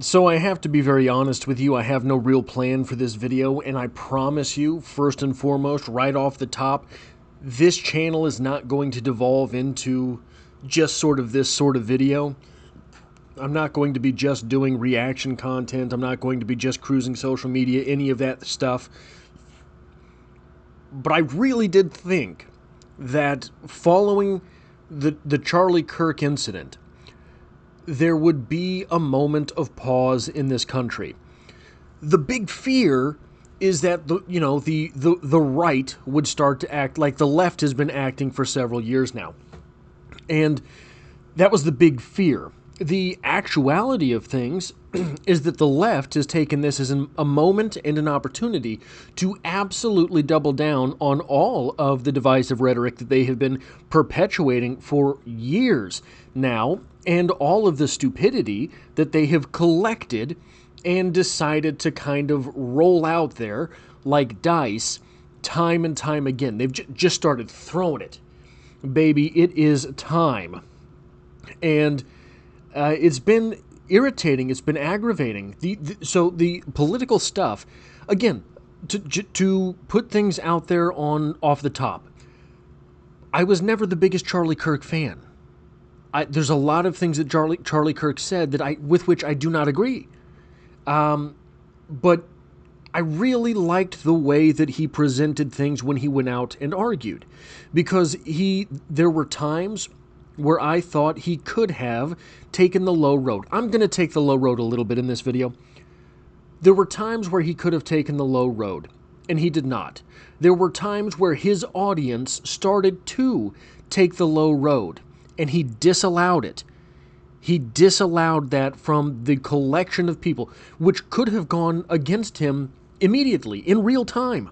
So I have to be very honest with you, I have no real plan for this video, and I promise you, first and foremost, right off the top, this channel is not going to devolve into just sort of this sort of video. I'm not going to be just doing reaction content, I'm not going to be just cruising social media, any of that stuff. But I really did think that following the Charlie Kirk incident, there would be a moment of pause in this country. The big fear is that the right would start to act like the left has been acting for several years now. And that was the big fear. The actuality of things is that the left has taken this as a moment and an opportunity to absolutely double down on all of the divisive rhetoric that they have been perpetuating for years now, and all of the stupidity that they have collected and decided to kind of roll out there like dice time and time again. They've just started throwing it. Baby, it is time. And it's been irritating. It's been aggravating. So the political stuff, again, to put things out there off the top, I was never the biggest Charlie Kirk fan. There's a lot of things that Charlie Kirk said with which I do not agree. But I really liked the way that he presented things when he went out and argued, because there were times where I thought he could have taken the low road. I'm going to take the low road a little bit in this video. There were times where he could have taken the low road, and he did not. There were times where his audience started to take the low road, and he disallowed it. He disallowed that from the collection of people, which could have gone against him immediately, in real time.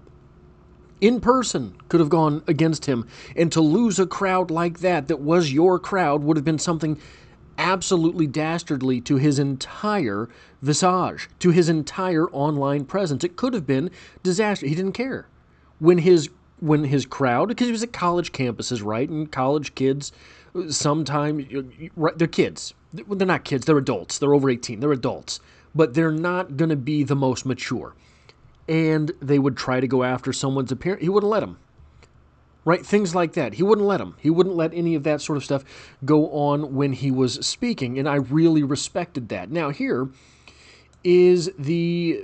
In person, could have gone against him. And to lose a crowd like that was your crowd, would have been something absolutely dastardly to his entire visage, to his entire online presence. It could have been disaster. He didn't care. When his crowd, because he was at college campuses, right? And college kids, sometimes, they're kids. They're not kids, they're adults. They're over 18, they're adults. But they're not going to be the most mature. And they would try to go after someone's appearance. He wouldn't let them. Right? Things like that. He wouldn't let them. He wouldn't let any of that sort of stuff go on when he was speaking. And I really respected that. Now, here is the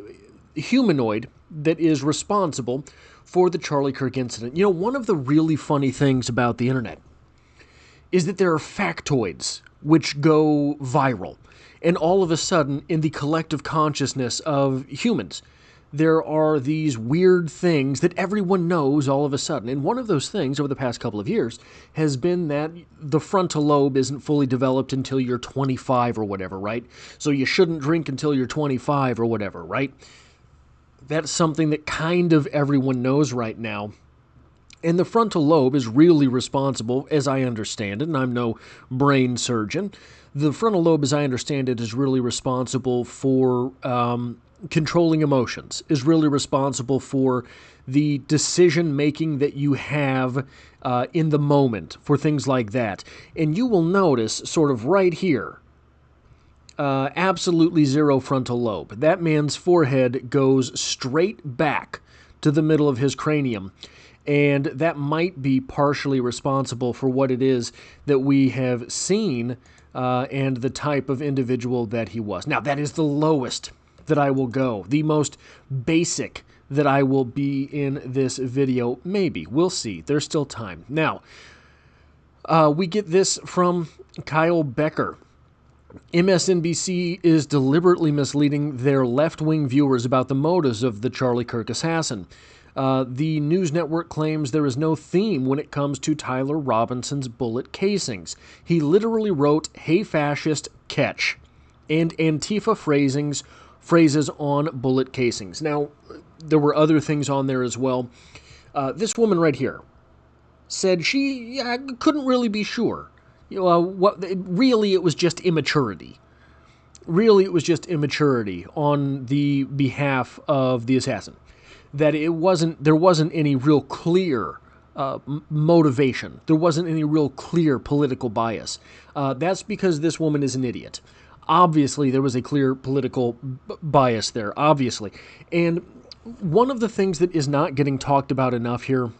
humanoid that is responsible for the Charlie Kirk incident. You know, one of the really funny things about the internet is that there are factoids which go viral. And all of a sudden, in the collective consciousness of humans, there are these weird things that everyone knows all of a sudden. And one of those things over the past couple of years has been that the frontal lobe isn't fully developed until you're 25 or whatever, right? So you shouldn't drink until you're 25 or whatever, right? That's something that kind of everyone knows right now. And the frontal lobe is really responsible, as I understand it, and I'm no brain surgeon. The frontal lobe, as I understand it, is really responsible for controlling emotions, is really responsible for the decision-making that you have in the moment, for things like that. And you will notice, sort of right here, absolutely zero frontal lobe. That man's forehead goes straight back to the middle of his cranium. And that might be partially responsible for what it is that we have seen and the type of individual that he was. Now, that is the lowest that I will go, the most basic that I will be in this video. Maybe. We'll see. There's still time. Now, we get this from Kyle Becker. MSNBC is deliberately misleading their left-wing viewers about the motives of the Charlie Kirk assassin. The news network claims there is no theme when it comes to Tyler Robinson's bullet casings. He literally wrote, "Hey fascist, catch," and Antifa phrases on bullet casings. Now, there were other things on there as well. This woman right here said she couldn't really be sure. Really, it was just immaturity. Really, it was just immaturity on the behalf of the assassin. That there wasn't any real clear motivation. There wasn't any real clear political bias. That's because this woman is an idiot. Obviously, there was a clear political bias there, obviously. And one of the things that is not getting talked about enough here,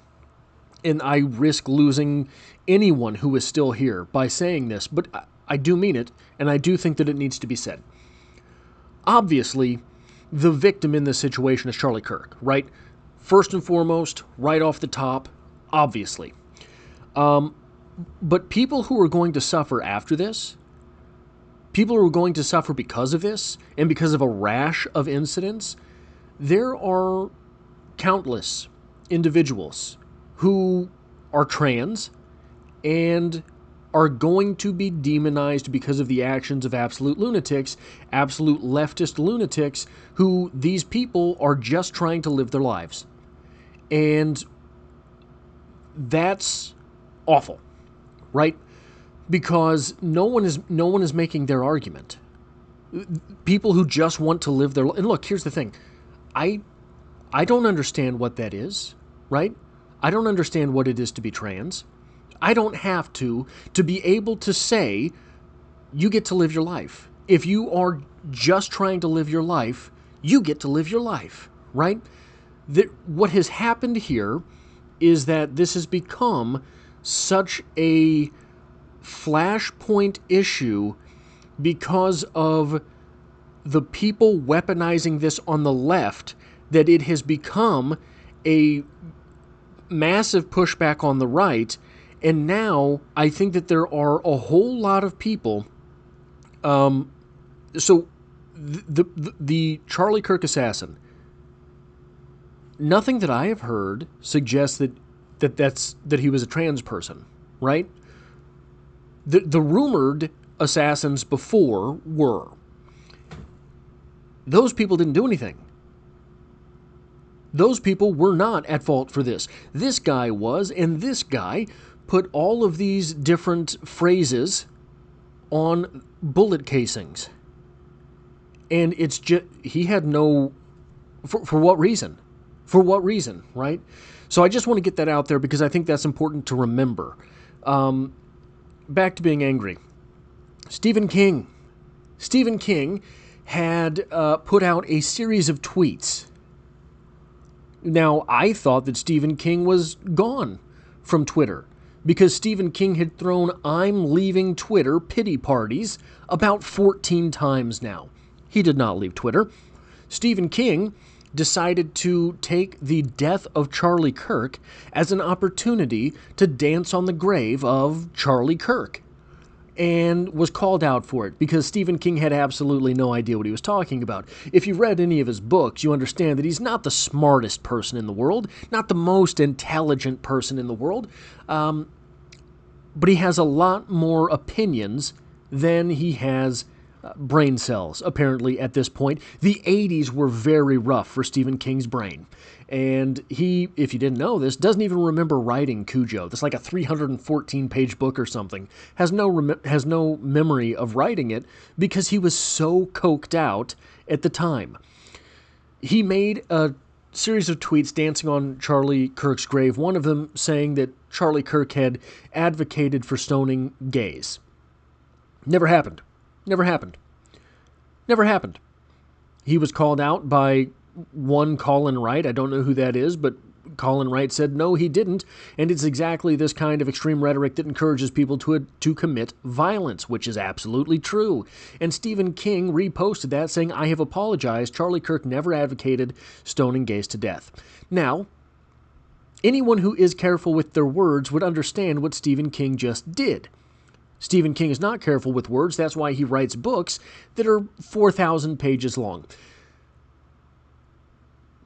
and I risk losing anyone who is still here by saying this, but I do mean it, and I do think that it needs to be said. Obviously, the victim in this situation is Charlie Kirk, right? First and foremost, right off the top, obviously. But people who are going to suffer after this, people who are going to suffer because of this, and because of a rash of incidents, there are countless individuals who are trans and are going to be demonized because of the actions of absolute lunatics, absolute leftist lunatics, who these people are just trying to live their lives. And that's awful, right? Because no one is making their argument. People who just want to live their life. And look, here's the thing. I don't understand what that is, right? I don't understand what it is to be trans. I don't have to be able to say, you get to live your life. If you are just trying to live your life, you get to live your life, right? What has happened here is that this has become such a flashpoint issue because of the people weaponizing this on the left, that it has become a massive pushback on the right. And now I think that there are a whole lot of people. So the Charlie Kirk assassin, nothing that I have heard suggests that he was a trans person, right? The rumored assassins before were. Those people didn't do anything. Those people were not at fault for this. This guy was, and this guy put all of these different phrases on bullet casings. And it's just, he had no, for what reason? For what reason, right? So I just want to get that out there because I think that's important to remember. Back to being angry. Stephen King had put out a series of tweets. Now, I thought that Stephen King was gone from Twitter because Stephen King had thrown "I'm leaving Twitter" pity parties about 14 times now. He did not leave Twitter. Stephen King decided to take the death of Charlie Kirk as an opportunity to dance on the grave of Charlie Kirk, and was called out for it because Stephen King had absolutely no idea what he was talking about. If you've read any of his books, you understand that he's not the smartest person in the world, not the most intelligent person in the world, but he has a lot more opinions than he has brain cells, apparently, at this point. The 80s were very rough for Stephen King's brain. And he, if you didn't know this, doesn't even remember writing Cujo. That's like a 314-page book or something. Has no memory of writing it because he was so coked out at the time. He made a series of tweets dancing on Charlie Kirk's grave, one of them saying that Charlie Kirk had advocated for stoning gays. Never happened. Never happened. Never happened. He was called out by one Colin Wright. I don't know who that is, but Colin Wright said no, he didn't. And it's exactly this kind of extreme rhetoric that encourages people to commit violence, which is absolutely true. And Stephen King reposted that saying, "I have apologized. Charlie Kirk never advocated stoning gays to death." Now, anyone who is careful with their words would understand what Stephen King just did. Stephen King is not careful with words. That's why he writes books that are 4,000 pages long.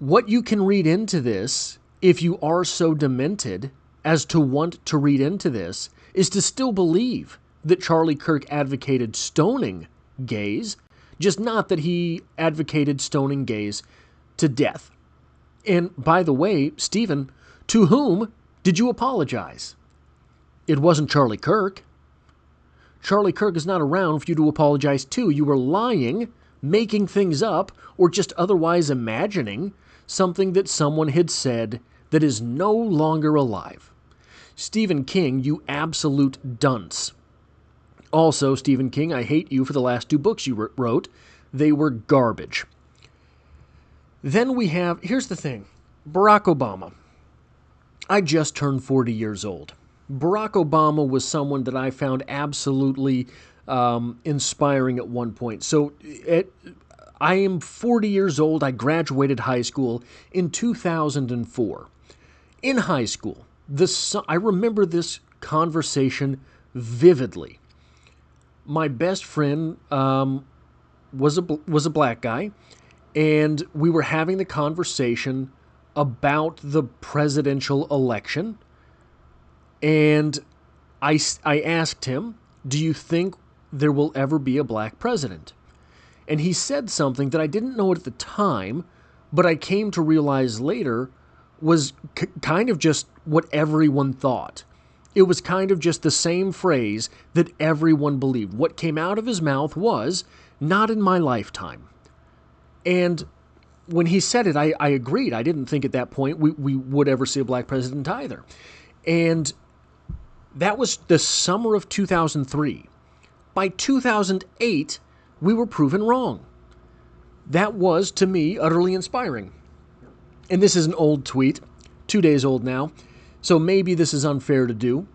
What you can read into this, if you are so demented as to want to read into this, is to still believe that Charlie Kirk advocated stoning gays, just not that he advocated stoning gays to death. And by the way, Stephen, to whom did you apologize? It wasn't Charlie Kirk. Charlie Kirk is not around for you to apologize to. You were lying, making things up, or just otherwise imagining something that someone had said that is no longer alive. Stephen King, you absolute dunce. Also, Stephen King, I hate you for the last 2 books you wrote. They were garbage. Then we have, here's the thing, Barack Obama. I just turned 40 years old. Barack Obama was someone that I found absolutely inspiring at one point. So I am 40 years old. I graduated high school in 2004. In high school, I remember this conversation vividly. My best friend was a black guy, and we were having the conversation about the presidential election. And I asked him, do you think there will ever be a black president? And he said something that I didn't know at the time, but I came to realize later was kind of just what everyone thought. It was kind of just the same phrase that everyone believed. What came out of his mouth was, not in my lifetime. And when he said it, I agreed. I didn't think at that point we would ever see a black president either. And that was the summer of 2003. By 2008, we were proven wrong. That was, to me, utterly inspiring. And this is an old tweet, 2 days old now, so maybe this is unfair to do.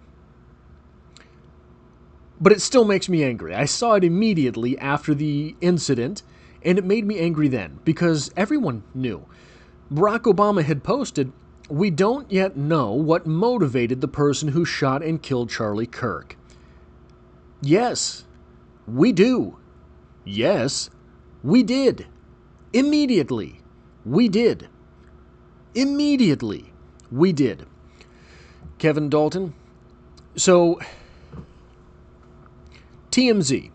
But it still makes me angry. I saw it immediately after the incident, and it made me angry then, because everyone knew. Barack Obama had posted, "We don't yet know what motivated the person who shot and killed Charlie Kirk." Yes, we do. Yes, we did. Immediately, we did. Immediately, we did. Kevin Dalton. So, TMZ.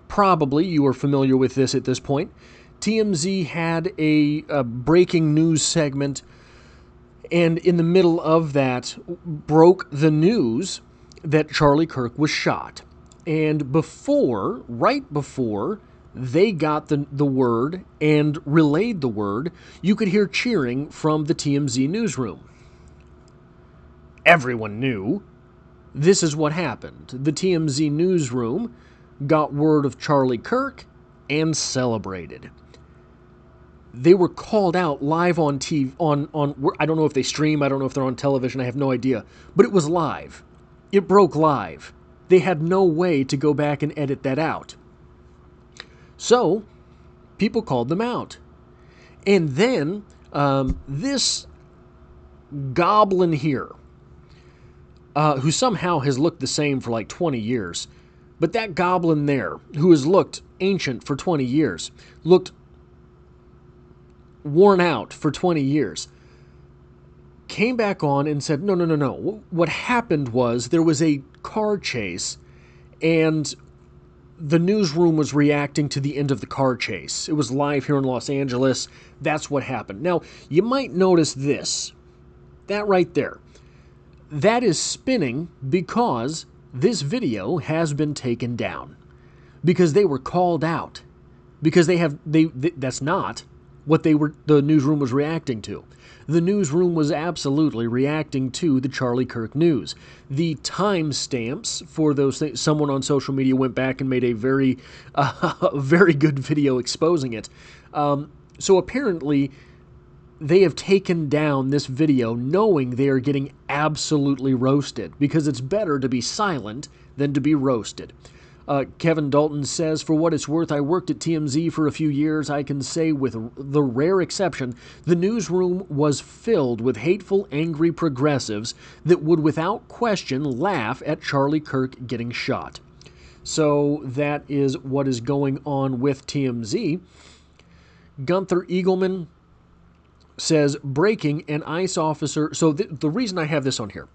Probably you are familiar with this at this point. TMZ had a breaking news segment, and in the middle of that broke the news that Charlie Kirk was shot. And right before they got the word and relayed the word, you could hear cheering from the TMZ newsroom. Everyone knew this is what happened. The TMZ newsroom got word of Charlie Kirk and celebrated. They were called out live on TV, on I don't know if they stream, I don't know if they're on television, I have no idea, but it was live. It broke live. They had no way to go back and edit that out. So, people called them out. And then, this goblin here, who somehow has looked the same for like 20 years, but that goblin there, who has looked ancient for 20 years, looked worn out for 20 years, came back on and said, no. What happened was there was a car chase, and the newsroom was reacting to the end of the car chase. It was live here in Los Angeles. That's what happened. Now, you might notice this. That right there. That is spinning because this video has been taken down. Because they were called out. Because that's not what the newsroom was reacting to. The newsroom was absolutely reacting to the Charlie Kirk news. The timestamps for those things, someone on social media went back and made a very good video exposing it. So apparently, they have taken down this video knowing they are getting absolutely roasted, because it's better to be silent than to be roasted. Kevin Dalton says, "For what it's worth, I worked at TMZ for a few years. I can say with the rare exception, the newsroom was filled with hateful, angry progressives that would without question laugh at Charlie Kirk getting shot." So that is what is going on with TMZ. Gunther Eagleman says, breaking, an ICE officer. So the reason I have this on here,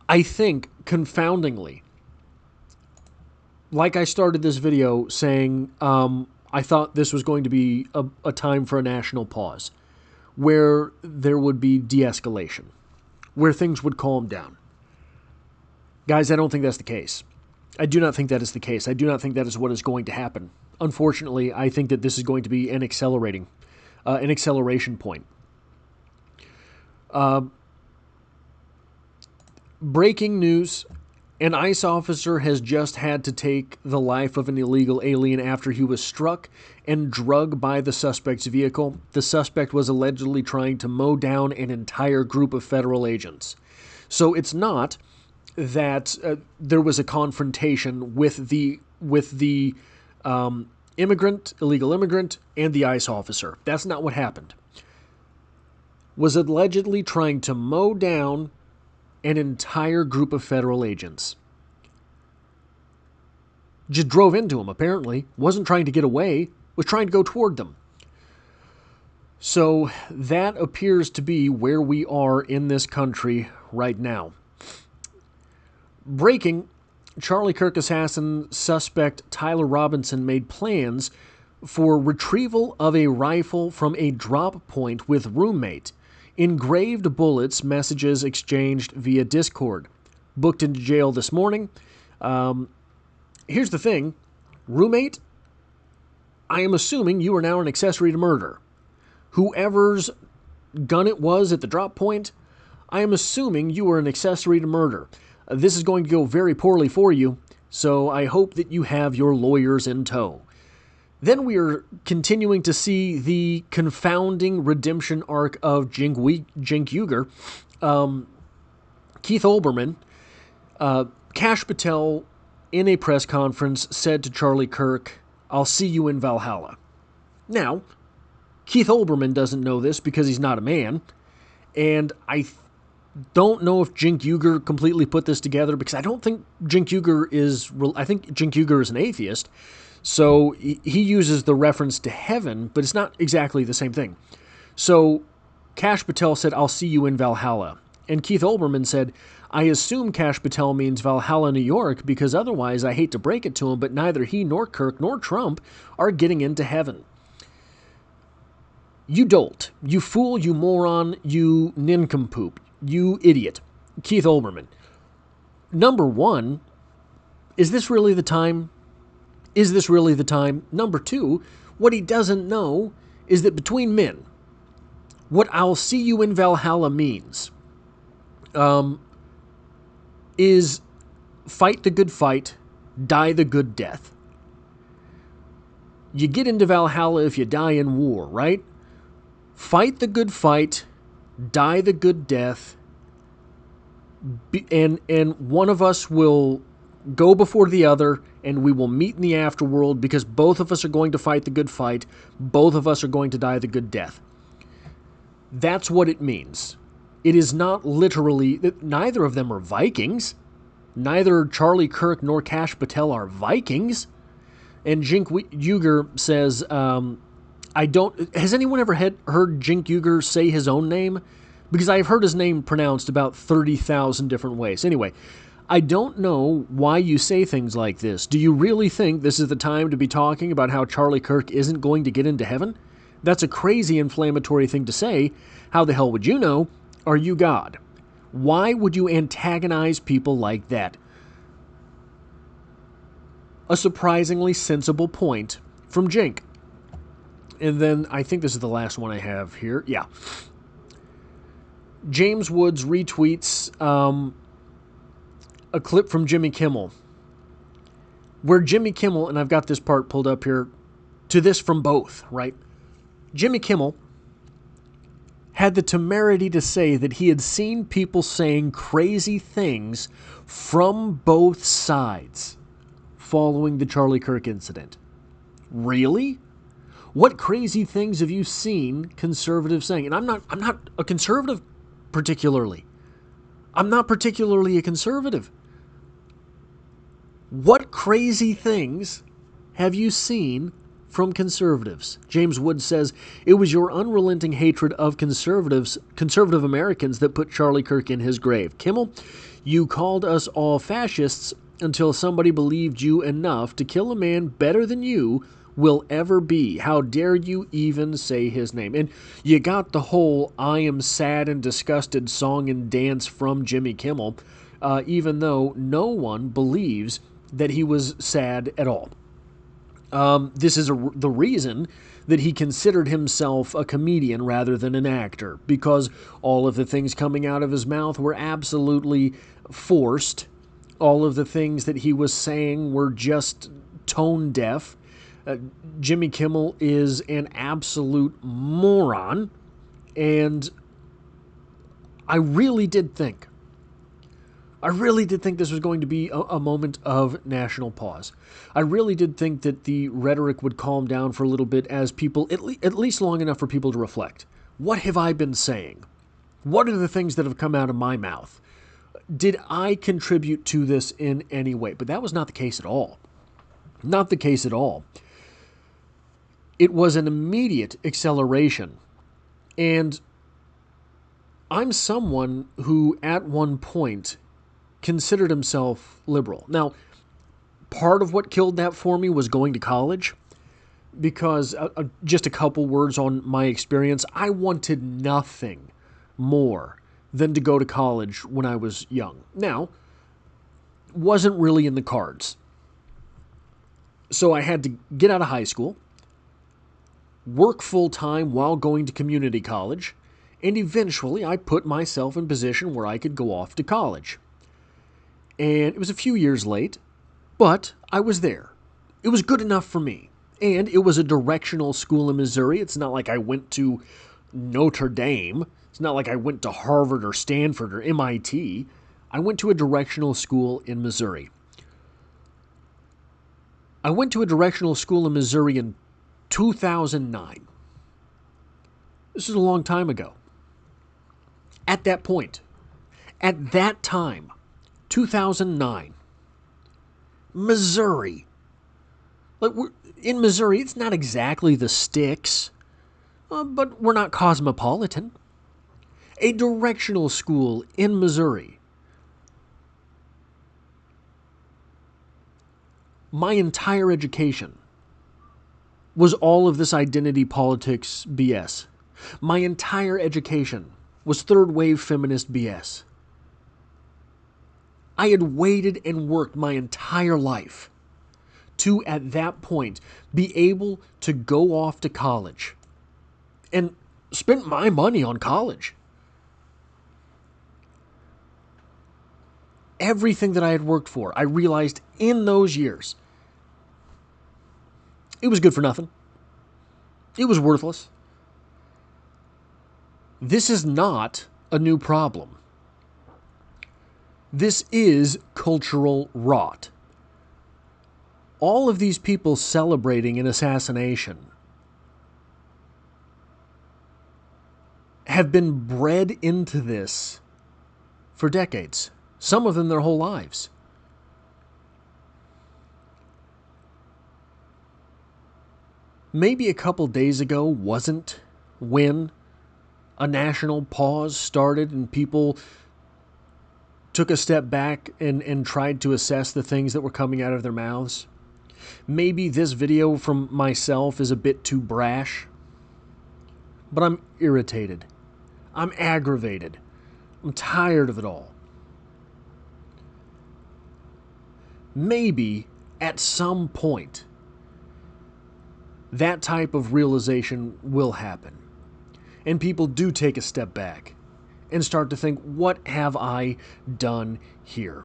I think, confoundingly, like I started this video saying, I thought this was going to be a time for a national pause, where there would be de-escalation, where things would calm down. Guys, I don't think that's the case. I do not think that is the case. I do not think that is what is going to happen. Unfortunately, I think that this is going to be an acceleration point. Breaking news. An ICE officer has just had to take the life of an illegal alien after he was struck and drugged by the suspect's vehicle. The suspect was allegedly trying to mow down an entire group of federal agents. So it's not that there was a confrontation with the illegal immigrant, and the ICE officer. That's not what happened. Was allegedly trying to mow down an entire group of federal agents. Just drove into them, apparently. Wasn't trying to get away. Was trying to go toward them. So that appears to be where we are in this country right now. Breaking, Charlie Kirk assassin suspect Tyler Robinson made plans for retrieval of a rifle from a drop point with roommate. Engraved bullets, messages exchanged via Discord. Booked into jail this morning. Here's the thing. Roommate, I am assuming you are now an accessory to murder. Whoever's gun it was at the drop point, I am assuming you are an accessory to murder. This is going to go very poorly for you, so I hope that you have your lawyers in tow. Then we are continuing to see the confounding redemption arc of Jink Uger. Keith Olbermann, Kash Patel, in a press conference, said to Charlie Kirk, "I'll see you in Valhalla." Now, Keith Olbermann doesn't know this because he's not a man, and I don't know if Jink Uger completely put this together, because I don't think Jink Uger is... I think Jink Uger is an atheist. So he uses the reference to heaven, but it's not exactly the same thing. So Kash Patel said, "I'll see you in Valhalla." And Keith Olbermann said, "I assume Kash Patel means Valhalla, New York, because otherwise I hate to break it to him, but neither he nor Kirk nor Trump are getting into heaven." You dolt. You fool, you moron, you nincompoop, you idiot. Keith Olbermann. Number one, is this really the time? Is this really the time? Number two, what he doesn't know is that between men, what "I'll see you in Valhalla" means is fight the good fight, die the good death. You get into Valhalla if you die in war, right? Fight the good fight, die the good death, and one of us will go before the other, and we will meet in the afterworld, because both of us are going to fight the good fight. Both of us are going to die the good death. That's what it means. It is not literally... Neither of them are Vikings. Neither Charlie Kirk nor Kash Patel are Vikings. And Jink Uger says, I don't... Has anyone ever heard Jink Uger say his own name? Because I've heard his name pronounced about 30,000 different ways. Anyway, I don't know why you say things like this. Do you really think this is the time to be talking about how Charlie Kirk isn't going to get into heaven? That's a crazy inflammatory thing to say. How the hell would you know? Are you God? Why would you antagonize people like that? A surprisingly sensible point from Jink. And then I think this is the last one I have here. Yeah. James Woods retweets a clip from Jimmy Kimmel, where Jimmy Kimmel, and I've got this part pulled up here, to this from both, right? Jimmy Kimmel had the temerity to say that he had seen people saying crazy things from both sides following the Charlie Kirk incident. Really? What crazy things have you seen conservatives saying? And I'm not a conservative particularly. I'm not particularly a conservative. What crazy things have you seen from conservatives? James Wood says, "It was your unrelenting hatred of conservative Americans that put Charlie Kirk in his grave. Kimmel, you called us all fascists until somebody believed you enough to kill a man better than you will ever be. How dare you even say his name?" And you got the whole "I am sad and disgusted" song and dance from Jimmy Kimmel, even though no one believes that he was sad at all. This is the reason that he considered himself a comedian rather than an actor, because all of the things coming out of his mouth were absolutely forced. All of the things that he was saying were just tone deaf. Jimmy Kimmel is an absolute moron, and I really did think this was going to be a moment of national pause. I really did think that the rhetoric would calm down for a little bit as people, at least long enough for people to reflect. What have I been saying? What are the things that have come out of my mouth? Did I contribute to this in any way? But that was not the case at all. Not the case at all. It was an immediate acceleration. And I'm someone who, at one point, considered himself liberal. Now, part of what killed that for me was going to college, because just a couple words on my experience. I wanted nothing more than to go to college when I was young. Now, wasn't really in the cards. So I had to get out of high school, work full-time while going to community college, and eventually I put myself in a position where I could go off to college. And it was a few years late, but I was there. It was good enough for me. And it was a directional school in Missouri. It's not like I went to Notre Dame. It's not like I went to Harvard or Stanford or MIT. I went to a directional school in Missouri. I went to a directional school in Missouri in 2009. This is a long time ago. At that point, at that time, 2009, Missouri. Like, in Missouri, it's not exactly the sticks, but we're not cosmopolitan. A directional school in Missouri. My entire education was all of this identity politics BS. My entire education was third wave feminist BS. I had waited and worked my entire life to, at that point, be able to go off to college and spend my money on college. Everything that I had worked for, I realized in those years, it was good for nothing. It was worthless. This is not a new problem. This is cultural rot. All of these people celebrating an assassination have been bred into this for decades. Some of them their whole lives. Maybe a couple days ago wasn't when a national pause started and people took a step back and tried to assess the things that were coming out of their mouths. Maybe this video from myself is a bit too brash, but I'm irritated. I'm aggravated. I'm tired of it all. Maybe at some point that type of realization will happen. And people do take a step back and start to think, what have I done here?